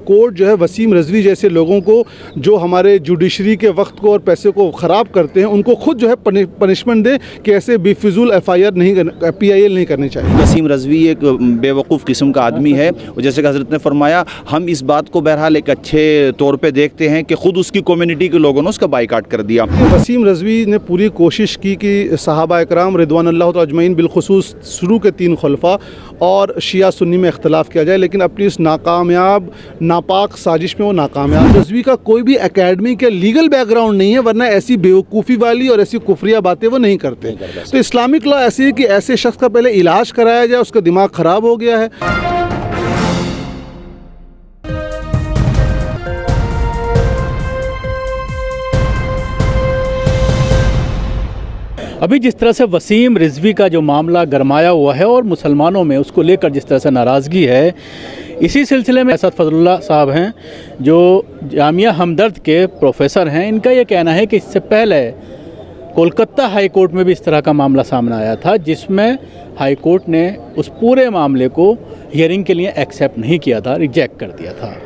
Court जो है वसीम रिजवी जैसे लोगों को, जो हमारे जुडिशरी के वक्त को और पैसे को ख़राब करते हैं, उनको खुद जो है पनिशमेंट दे कि ऐसे बेफिजूल FIR नहीं, PIL नहीं करनी चाहिए। वसीम रिजवी एक बेवकूफ़ किस्म का आदमी है, और जैसे कि हज़रत ने फरमाया, हम इस बात को बहरहाल एक अच्छे तौर पे देखते हैं कि ख़ुद उसकी कम्युनिटी के लोगों ने उसका बाइकाट कर दिया। वसीम रिजवी ने पूरी कोशिश की कि सहाबा इकराम रिदवानुल्लाह अजमईन बिलखुसूस शुरू के 3 खुलफा और शिया सुन्नी में इख्तलाफ किया जाए, लेकिन अपनी इस नाकामयाब नापाक साजिश में वो नाकामयाब। रिजवी का कोई भी एकेडमिक या लीगल बैकग्राउंड नहीं है, वरना ऐसी बेवकूफ़ी वाली और ऐसी कुफरिया बातें वो नहीं करते। तो इस्लामिक लॉ ऐसी है कि ऐसे शख्स का पहले इलाज कराया जाए, उसका दिमाग ख़राब हो गया है। अभी जिस तरह से वसीम रिजवी का जो मामला गरमाया हुआ है और मुसलमानों में उसको लेकर जिस तरह से नाराज़गी है, इसी सिलसिले में असद फजलुल्लाह साहब हैं जो जामिया हमदर्द के प्रोफेसर हैं। इनका ये कहना है कि इससे पहले कोलकाता हाई कोर्ट में भी इस तरह का मामला सामने आया था, जिसमें हाई कोर्ट ने उस पूरे मामले को हियरिंग के लिए एक्सेप्ट नहीं किया था, रिजेक्ट कर दिया था।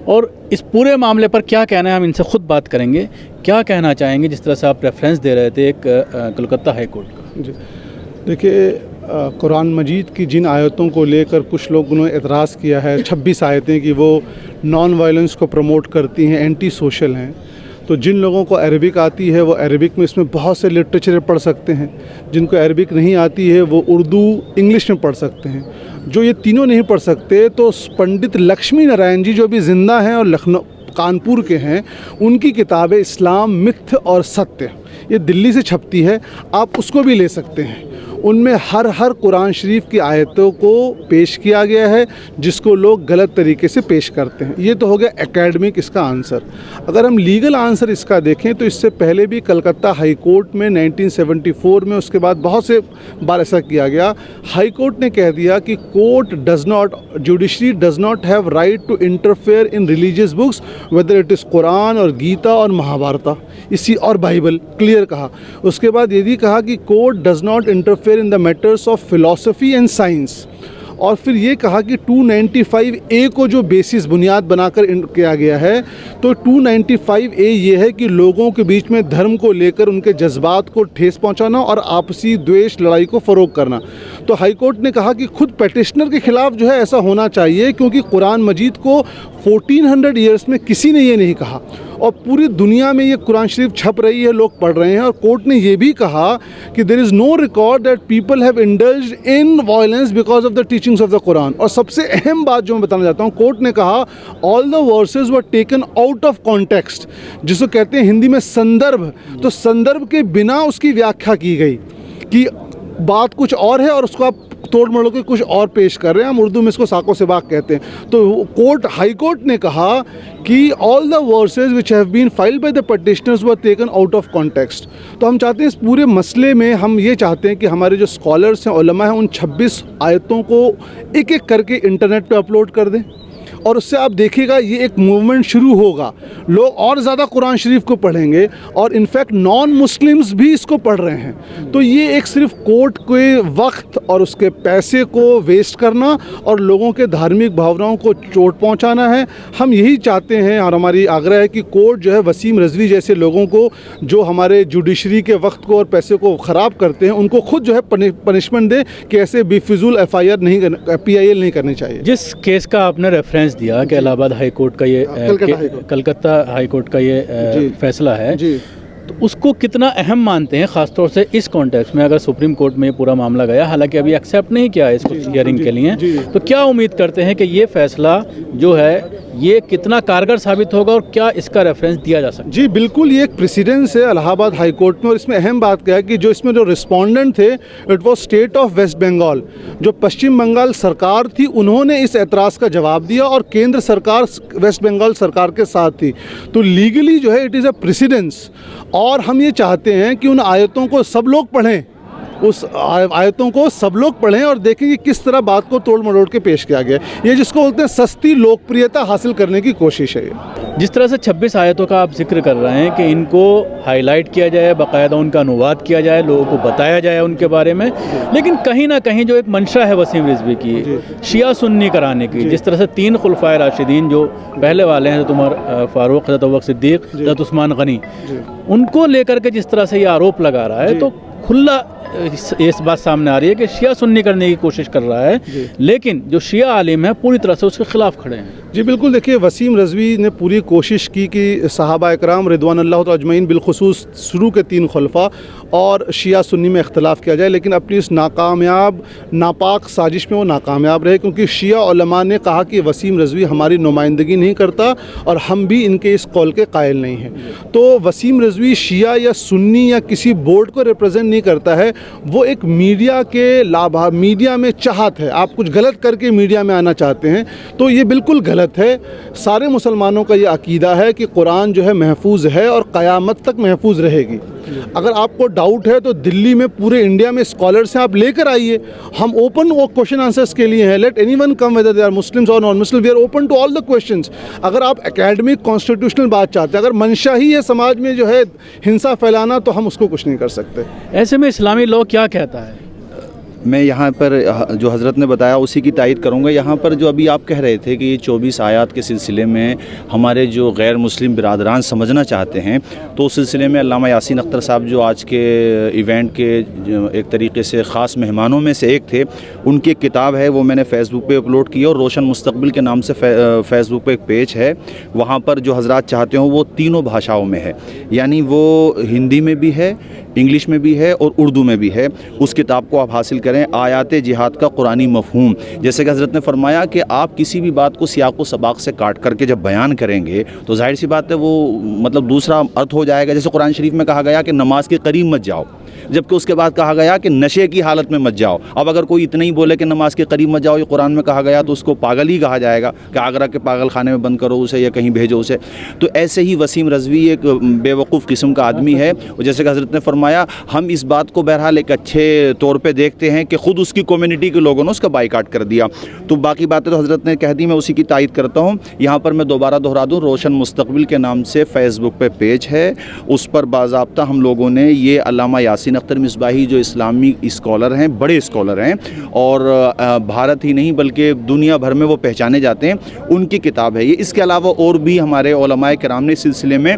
और इस पूरे मामले पर क्या कहना है, हम इनसे ख़ुद बात करेंगे। क्या कहना चाहेंगे जिस तरह से आप रेफरेंस दे रहे थे एक कोलकाता हाई कोर्ट का? जी देखिए, कुरान मजीद की जिन आयतों को लेकर कुछ लोगों ने एतराज़ किया है, 26 आयतें कि वो नॉन वायलेंस को प्रमोट करती हैं, एंटी सोशल हैं, तो जिन लोगों को अरबिक आती है वो अरबिक में इसमें बहुत से लिटरेचर पढ़ सकते हैं। जिनको अरबिक नहीं आती है वो उर्दू इंग्लिश में पढ़ सकते हैं। जो ये तीनों नहीं पढ़ सकते, तो पंडित लक्ष्मी नारायण जी जो भी ज़िंदा हैं और लखनऊ कानपुर के हैं, उनकी किताब इस्लाम मिथ्य और सत्य, ये दिल्ली से छपती है, आप उसको भी ले सकते हैं। उनमें हर कुरान शरीफ की आयतों को पेश किया गया है, जिसको लोग गलत तरीके से पेश करते हैं। ये तो हो गया एकेडमिक इसका आंसर। अगर हम लीगल आंसर इसका देखें तो इससे पहले भी कलकत्ता हाई कोर्ट में 1974 में, उसके बाद बहुत से बार ऐसा किया गया। हाई कोर्ट ने कह दिया कि court does not, judiciary does not have right to interfere in religious books whether it is Quran और गीता और महाभारत, इसी और बाइबल, क्लियर कहा। उसके बाद ये भी कहा कि court does not interfere in the matters of philosophy and science. और फिर ये कहा कि 295A को जो बेसिस बुनियाद बनाकर किया गया है, तो 295A ये है कि लोगों के बीच में धर्म को लेकर उनके जज्बात को ठेस पहुंचाना और आपसी द्वेष लड़ाई को फ़रोग करना। तो हाई कोर्ट ने कहा कि खुद पेटिशनर के ख़िलाफ़ जो है ऐसा होना चाहिए, क्योंकि कुरान मजीद को 1400 ईयर्स में किसी ने ये नहीं कहा, और पूरी दुनिया में ये कुरान शरीफ छप रही है, लोग पढ़ रहे हैं। और कोर्ट ने ये भी कहा कि there is no record that people have indulged in violence because of the teachings of the Quran. और सबसे अहम बात जो मैं बताना चाहता हूँ, कोर्ट ने कहा all the versus were taken out of context, जिसको कहते हैं हिंदी में संदर्भ। तो संदर्भ के बिना उसकी व्याख्या की गई कि बात कुछ और है और उसको आप तोड़ मरोड़ के कुछ और पेश कर रहे हैं। हम उर्दू में इसको साको से बाग कहते हैं। तो हाई कोर्ट ने कहा कि all the verses which have been filed by the petitioners were taken out of context. तो हम चाहते हैं इस पूरे मसले में, हम ये चाहते हैं कि हमारे जो स्कॉलर्स हैं, उलमा हैं, उन 26 आयतों को एक एक करके इंटरनेट पे अपलोड कर दें, और उससे आप देखिएगा ये एक मूवमेंट शुरू होगा। लोग और ज़्यादा कुरान शरीफ को पढ़ेंगे, और इनफैक्ट नॉन मुस्लिम्स भी इसको पढ़ रहे हैं। तो ये एक सिर्फ कोर्ट के वक्त और उसके पैसे को वेस्ट करना और लोगों के धार्मिक भावनाओं को चोट पहुंचाना है। हम यही चाहते हैं और हमारी आग्रह है कि कोर्ट जो है वसीम रिजवी जैसे लोगों को, जो हमारे जुडिशरी के वक्त को और पैसे को ख़राब करते हैं, उनको खुद जो है पनिशमेंट दे कि ऐसे बेफिजूल FIR नहीं, PIL नहीं करनी चाहिए। जिस केस का आपने रेफरेंस दिया कि इलाहाबाद हाई कोर्ट का ये कलकत्ता हाई कोर्ट का ये फैसला है, तो उसको कितना अहम मानते हैं, ख़ासतौर से इस कॉन्टेक्स्ट में? अगर सुप्रीम कोर्ट में ये पूरा मामला गया, हालांकि अभी एक्सेप्ट नहीं किया है इसको हियरिंग के लिए, तो क्या उम्मीद करते हैं कि ये फैसला जो है ये कितना कारगर साबित होगा और क्या इसका रेफरेंस दिया जा सकता है? जी बिल्कुल, ये एक प्रेसिडेंस है इलाहाबाद हाई कोर्ट में, और इसमें अहम बात क्या है कि जो इसमें जो रिस्पोंडेंट थे, it was state of West Bengal. जो पश्चिम बंगाल सरकार थी, उन्होंने इस एतराज़ का जवाब दिया, और केंद्र सरकार वेस्ट बंगाल सरकार के साथ थी। तो लीगली जो है इट इज़ अ प्रेसिडेंस, और हम ये चाहते हैं कि उन आयतों को सब लोग पढ़ें, उस आयतों को सब लोग पढ़ें और देखें कि किस तरह बात को तोड़ मरोड़ के पेश किया गया है। ये जिसको बोलते हैं सस्ती लोकप्रियता हासिल करने की कोशिश है। जिस तरह से 26 आयतों का आप जिक्र कर रहे हैं कि इनको हाईलाइट किया जाए, बाकायदा उनका अनुवाद किया जाए, लोगों को बताया जाए उनके बारे में, लेकिन कहीं ना कहीं जो एक मंशा है वसीम रिजवी की शिया सुन्नी कराने की, जिस तरह से 3 खुलफाए राशिदीन जो पहले वाले हैं, हज़रत उमर फारूक, हज़रत अबू बकर सिद्दीक, हज़रत उस्मान गनी, उनको लेकर के जिस तरह से ये आरोप लगा रहा है, तो खुला इस बात सामने आ रही है कि शिया सुन्नी करने की कोशिश कर रहा है, लेकिन जो शिया आलिम है पूरी तरह से उसके ख़िलाफ़ खड़े हैं। जी बिल्कुल, देखिए वसीम रिजवी ने पूरी कोशिश की कि सहाबा इकराम रिदवानुल्लाह अजमईन बिलखुसूस शुरू के 3 खुलफा और शिया सुन्नी में इख्तलाफ किया जाए, लेकिन अपनी इस नाकामयाब नापाक साजिश में वो नाकामयाब रहे, क्योंकि शिया उलमा ने कहा कि वसीम रिजवी हमारी नुमाइंदगी नहीं करता और हम भी इनके इस कौल के कायल नहीं हैं। तो वसीम रिजवी शिया या सुन्नी या किसी बोर्ड को रिप्रेजेंट नहीं करता है, वो एक मीडिया के मीडिया में चाहत है, आप कुछ गलत करके मीडिया में आना चाहते हैं, तो ये बिल्कुल गलत है। सारे मुसलमानों का ये अकीदा है कि कुरान जो है महफूज है और क़यामत तक महफूज रहेगी। अगर आपको डाउट है तो दिल्ली में पूरे इंडिया में स्कॉलर्स हैं, आप लेकर आइए, हम ओपन वो क्वेश्चन आंसर्स के लिए हैं। Let anyone come whether they are Muslims और non Muslim, we are open to all the questions. अगर आप एकेडमिक कॉन्स्टिट्यूशनल बात चाहते हैं, अगर मंशा ही है समाज में जो है हिंसा फैलाना, तो हम उसको कुछ नहीं कर सकते। ऐसे में इस्लामी लॉ क्या कहता है? मैं यहाँ पर जो हज़रत ने बताया उसी की तायद करूँगा। यहाँ पर जो अभी आप कह रहे थे कि ये 24 आयत के सिलसिले में हमारे जो गैर मुस्लिम बिरादरान समझना चाहते हैं, तो उस सिलसिले में अल्लामा यासीन अख्तर साहब जो आज के इवेंट के एक तरीके से ख़ास मेहमानों में से एक थे, उनकी एक किताब है, वो मैंने फ़ेसबुक पे अपलोड की और रोशन मुस्तकबिल के नाम से फ़ेसबुक पे एक पेज है, वहाँ पर जो हज़रात चाहते हो वो तीनों भाषाओं में है, यानी वो हिंदी में भी है, इंग्लिश में भी है और उर्दू में भी है। उस किताब को आप हासिल करें, आयात जिहाद का कुरानी मफ़हूम। जैसे कि हज़रत ने फरमाया कि आप किसी भी बात को सियाक़ व सबाक़ से काट करके जब बयान करेंगे तो जाहिर सी बात है वो मतलब दूसरा अर्थ हो जाएगा। जैसे कुरान शरीफ में कहा गया कि नमाज के करीब मत जाओ, जबकि उसके बाद कहा गया कि नशे की हालत में मत जाओ। अब अगर कोई इतना ही बोले कि नमाज के करीब मत जाओ, ये कुरान में कहा गया, तो उसको पागल ही कहा जाएगा कि आगरा के पागल खाने में बंद करो उसे या कहीं भेजो उसे। तो ऐसे ही वसीम रिजवी एक बेवकूफ़ किस्म का आदमी है। और जैसे कि हज़रत ने फरमाया, हम इस बात को बहरहाल एक अच्छे तौर पर देखते हैं कि ख़ुद उसकी कम्युनिटी के लोगों ने उसका बाइकाट कर दिया। तो बाकी बातें तो हज़रत ने कह दी, मैं उसी की तायद करता हूँ। यहाँ पर मैं दोबारा दोहरा दूँ, रोशन मुस्तकबिल के नाम से फ़ेसबुक पे पेज है, उस पर बाज़ाब्ता हम लोगों ने ये अल्लामा यासीन अख्तर मिसबाही जो इस्लामी स्कॉलर हैं, बड़े स्कॉलर हैं और भारत ही नहीं बल्कि दुनिया भर में वो पहचाने जाते हैं, उनकी किताब है ये। इसके अलावा और भी हमारे उलमाए किराम ने इस सिलसिले में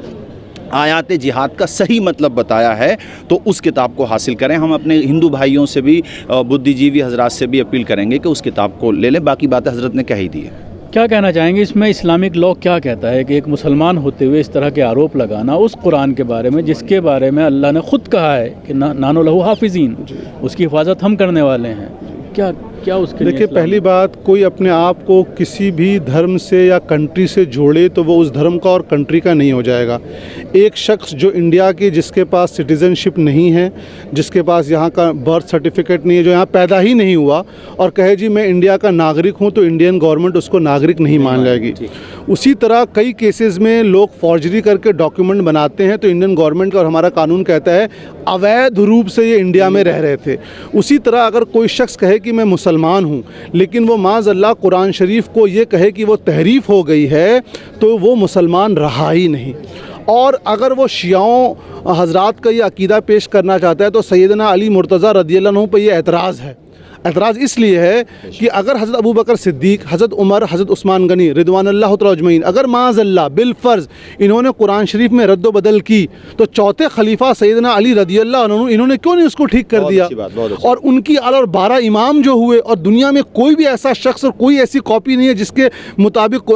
आयात जिहाद का सही मतलब बताया है, तो उस किताब को हासिल करें। हम अपने हिंदू भाइयों से भी, बुद्धिजीवी हजरात से भी अपील करेंगे कि उस किताब को ले लें। बाकी बातें हज़रत ने कह ही दी है। क्या कहना चाहेंगे इसमें? इस्लामिक लॉ क्या कहता है कि एक मुसलमान होते हुए इस तरह के आरोप लगाना उस कुरान के बारे में जिसके बारे में अल्लाह ने ख़ुद कहा है कि नानो लहू हाफिज़ीन, उसकी हिफाजत हम करने वाले हैं, क्या उसके? देखिए, पहली बात, कोई अपने आप को किसी भी धर्म से या कंट्री से जोड़े तो वो उस धर्म का और कंट्री का नहीं हो जाएगा। एक शख्स जो इंडिया के, जिसके पास सिटीज़नशिप नहीं है, जिसके पास यहाँ का बर्थ सर्टिफिकेट नहीं है, जो यहाँ पैदा ही नहीं हुआ और कहे जी मैं इंडिया का नागरिक हूँ, तो इंडियन गवर्नमेंट उसको नागरिक नहीं मान जाएगी। उसी तरह कई केसेस में लोग फॉर्जरी करके डॉक्यूमेंट बनाते हैं, तो इंडियन गवर्नमेंट का और हमारा कानून कहता है अवैध रूप से ये इंडिया में रह रहे थे। उसी तरह अगर कोई शख्स कहे कि मैं मुसलमान हूँ, लेकिन वो माज़अल्लाह कुरान शरीफ को ये कहे कि वो तहरीफ हो गई है, तो वो मुसलमान रहा ही नहीं। और अगर वो शियाओं हज़रात का ये अकीदा पेश करना चाहता है, तो सैयदना अली मुर्तज़ा रज़ियल्लाहु अन्हु पर ये एतराज़ है। एतराज़ इसलिए है कि अगर हज़रत अबू बकर सिद्दीक, हज़रत उमर, हज़रत उस्मान गनी रिदवानुल्लाह अजमईन अगर माज़अल्लाह बिलफ़र्ज़ इन्होंने कुरान शरीफ में रद्द बदल की, तो चौथे खलीफा सैयदना अली रज़ियल्लाहु अन्हु इन्होंने क्यों नहीं उसको ठीक कर दिया? और उनकी और 12 इमाम जो हुए, और दुनिया में कोई भी ऐसा शख्स और कोई ऐसी कॉपी नहीं है जिसके मुताबिक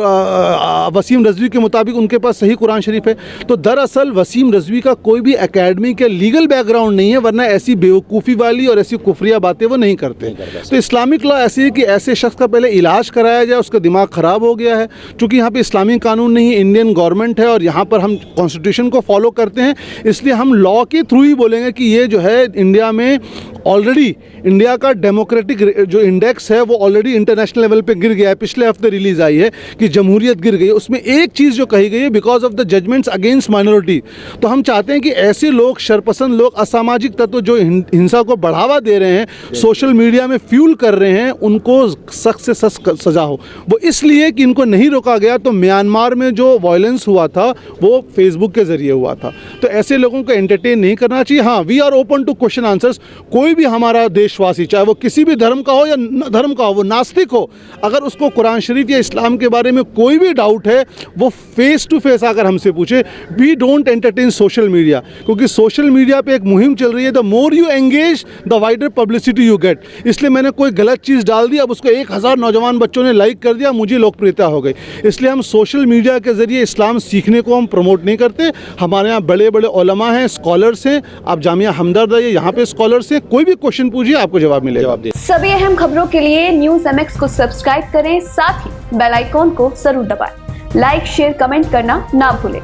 वसीम रिजवी के मुताबिक उनके पास सही कुरान शरीफ है। तो दरअसल वसीम रिजवी का कोई भी एकेडमी के लीगल बैकग्राउंड नहीं है, वरना ऐसी बेवकूफ़ी वाली और ऐसी कुफरिया बातें वो नहीं करते। तो इस्लामिक लॉ ऐसी है कि ऐसे शख्स का पहले इलाज कराया जाए, उसका दिमाग ख़राब हो गया है। चूँकि यहाँ पे इस्लामी कानून नहीं, इंडियन गवर्नमेंट है और यहाँ पर हम कॉन्स्टिट्यूशन को फॉलो करते हैं, इसलिए हम लॉ के थ्रू ही बोलेंगे कि ये जो है इंडिया में ऑलरेडी इंडिया का डेमोक्रेटिक जो इंडेक्स है वो ऑलरेडी इंटरनेशनल लेवल पे गिर गया है। पिछले हफ्ते रिलीज़ आई है कि जमहूरियत गिर गई है। उसमें एक चीज़ जो कही गई है, because of the judgements against minority. तो हम चाहते हैं कि ऐसे लोग, शरपसंद लोग, असामाजिक तत्व जो हिंसा को बढ़ावा दे रहे हैं, सोशल मीडिया में फ्यूल कर रहे हैं, उनको सख्त से सख्त सज़ा हो। वो इसलिए कि इनको नहीं रोका गया। तो म्यांमार में जो वायलेंस हुआ था वो फेसबुक के ज़रिए हुआ था। तो ऐसे लोगों को एंटरटेन नहीं करना चाहिए। हाँ, we are open to question answers. कोई भी हमारा देशवासी, चाहे वो किसी भी धर्म का हो या न धर्म का हो, वो नास्तिक हो, अगर उसको कुरान शरीफ या इस्लाम के बारे में कोई भी डाउट है, वो फेस टू फेस आकर हमसे पूछे। We don't entertain social media, क्योंकि सोशल मीडिया पे एक मुहिम चल रही है, the more you engage the wider publicity you get. इसलिए मैंने कोई गलत चीज़ डाल दी, अब उसको 1000 नौजवान बच्चों ने लाइक कर दिया, मुझे लोकप्रियता हो गई। इसलिए हम सोशल मीडिया के ज़रिए इस्लाम सीखने को हम प्रमोट नहीं करते। हमारे यहाँ बड़े बड़े उलमा हैं, स्कॉलर्स हैं। आप जामिया हमदर्द है, यहाँ पे स्कॉलर्स हैं। कोई भी क्वेश्चन पूछिए, आपको जवाब मिलेगा। सभी अहम खबरों के लिए न्यूज़ MX को सब्सक्राइब करें, साथ ही बेल आइकॉन को जरूर दबाएं। लाइक, शेयर, कमेंट करना ना भूलें।